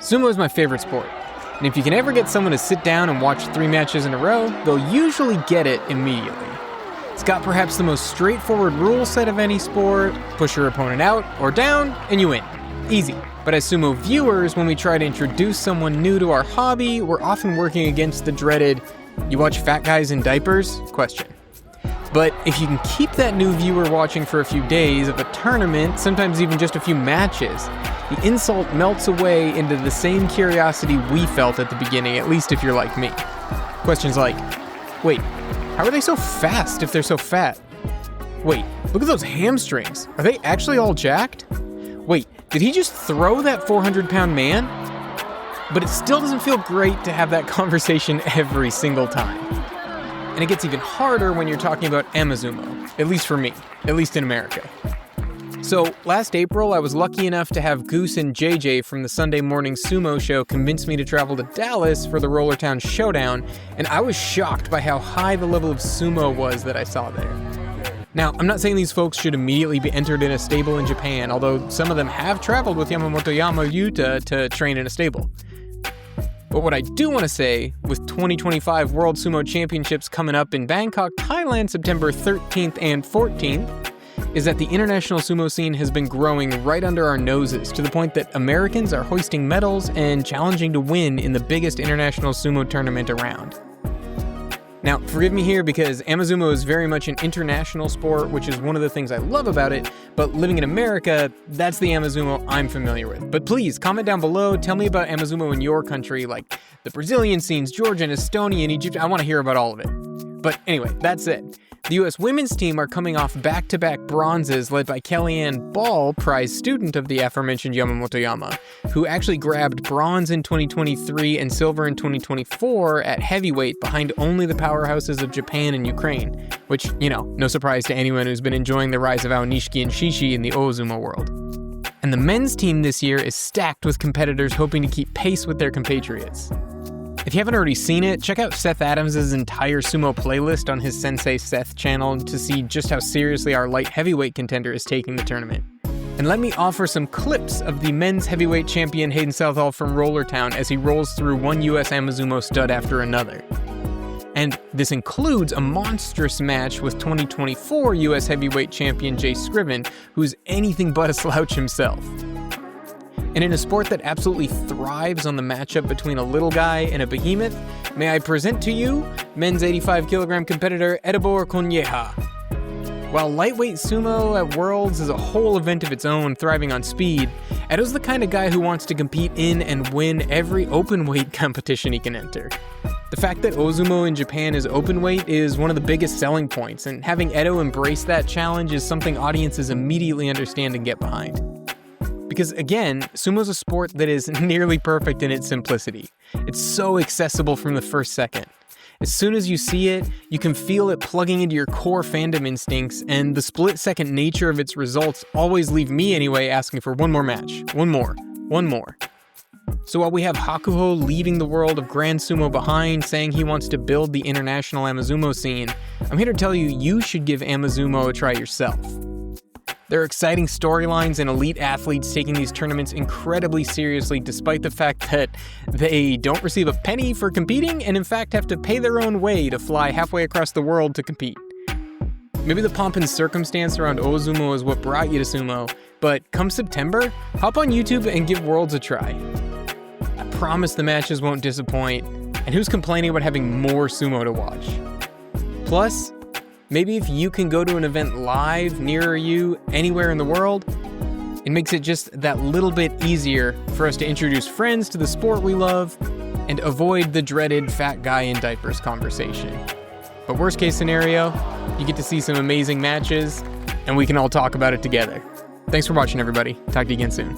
Sumo is my favorite sport, and if you can ever get someone to sit down and watch 3 matches in a row, they'll usually get it immediately. It's got perhaps the most straightforward rule set of any sport: push your opponent out or down, and you win. Easy. But as sumo viewers, when we try to introduce someone new to our hobby, we're often working against the dreaded, "You watch fat guys in diapers?" question. But if you can keep that new viewer watching for a few days of a tournament, sometimes even just a few matches, the insult melts away into the same curiosity we felt at the beginning, at least if you're like me. Questions like, wait, how are they so fast if they're so fat? Wait, look at those hamstrings. Are they actually all jacked? Wait, did he just throw that 400-pound man? But it still doesn't feel great to have that conversation every single time. And it gets even harder when you're talking about Amazumo, at least for me, at least in America. So last April, I was lucky enough to have Goose and JJ from the Sunday Morning Sumo Show convince me to travel to Dallas for the Rollertown Showdown, and I was shocked by how high the level of sumo was that I saw there. Now, I'm not saying these folks should immediately be entered in a stable in Japan, although some of them have traveled with Yamamoto Yuta to train in a stable. But what I do want to say, with 2025 World Sumo Championships coming up in Bangkok, Thailand, September 13th and 14th, is that the international sumo scene has been growing right under our noses, to the point that Americans are hoisting medals and challenging to win in the biggest international sumo tournament around. Now, forgive me here because Amazumo is very much an international sport, which is one of the things I love about it, but living in America, that's the Amazumo I'm familiar with. But please, comment down below, tell me about Amazumo in your country, like the Brazilian scenes, Georgia, Estonia, and Egypt. I want to hear about all of it. But anyway, that's it. The U.S. women's team are coming off back-to-back bronzes led by Kellyanne Ball, prize student of the aforementioned Yamamoto Yama, who actually grabbed bronze in 2023 and silver in 2024 at heavyweight behind only the powerhouses of Japan and Ukraine, which, no surprise to anyone who's been enjoying the rise of Aonishiki and Shishi in the Ozumo world. And the men's team this year is stacked with competitors hoping to keep pace with their compatriots. If you haven't already seen it, check out Seth Adams' entire sumo playlist on his Sensei Seth channel to see just how seriously our light heavyweight contender is taking the tournament. And let me offer some clips of the men's heavyweight champion Hayden Southall from Rollertown as he rolls through one US Amazumo stud after another. And this includes a monstrous match with 2024 US heavyweight champion Jay Scriven, who's anything but a slouch himself. And in a sport that absolutely thrives on the matchup between a little guy and a behemoth, may I present to you men's 85-kilogram competitor Edibor Konyeha. While lightweight sumo at Worlds is a whole event of its own, thriving on speed, Edo's the kind of guy who wants to compete in and win every open-weight competition he can enter. The fact that Ozumo in Japan is open-weight is one of the biggest selling points, and having Edo embrace that challenge is something audiences immediately understand and get behind. Because again, sumo's a sport that is nearly perfect in its simplicity. It's so accessible from the first second. As soon as you see it, you can feel it plugging into your core fandom instincts, and the split-second nature of its results always leave me anyway asking for one more match, one more. So while we have Hakuho leaving the world of Grand Sumo behind, saying he wants to build the international Amazumo scene, I'm here to tell you, you should give Amazumo a try yourself. There are exciting storylines and elite athletes taking these tournaments incredibly seriously, despite the fact that they don't receive a penny for competing and in fact have to pay their own way to fly halfway across the world to compete. Maybe the pomp and circumstance around Ozumo is what brought you to sumo, but come September, hop on YouTube and give Worlds a try. I promise the matches won't disappoint, and who's complaining about having more sumo to watch? Plus, maybe if you can go to an event live nearer you anywhere in the world, it makes it just that little bit easier for us to introduce friends to the sport we love and avoid the dreaded fat guy in diapers conversation. But worst case scenario, you get to see some amazing matches and we can all talk about it together. Thanks for watching, everybody. Talk to you again soon.